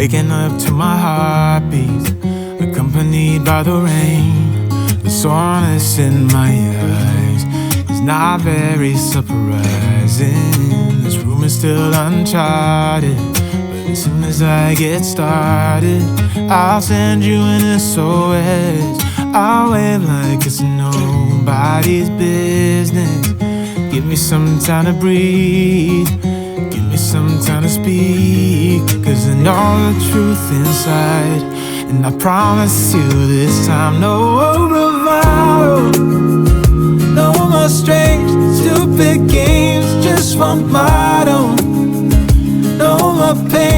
waking up to my heartbeat, accompanied by the rain. The soreness in my eyes is not very surprising. This room is still uncharted, but as soon as I get started, I'll send you an SOS. I'll wave like it's nobody's business. Give me some time to breathe, give me some time to speak, 'cause I know the truth inside, and I promise you this time, no bravado, no more strange, stupid games, just one motto. No more pain,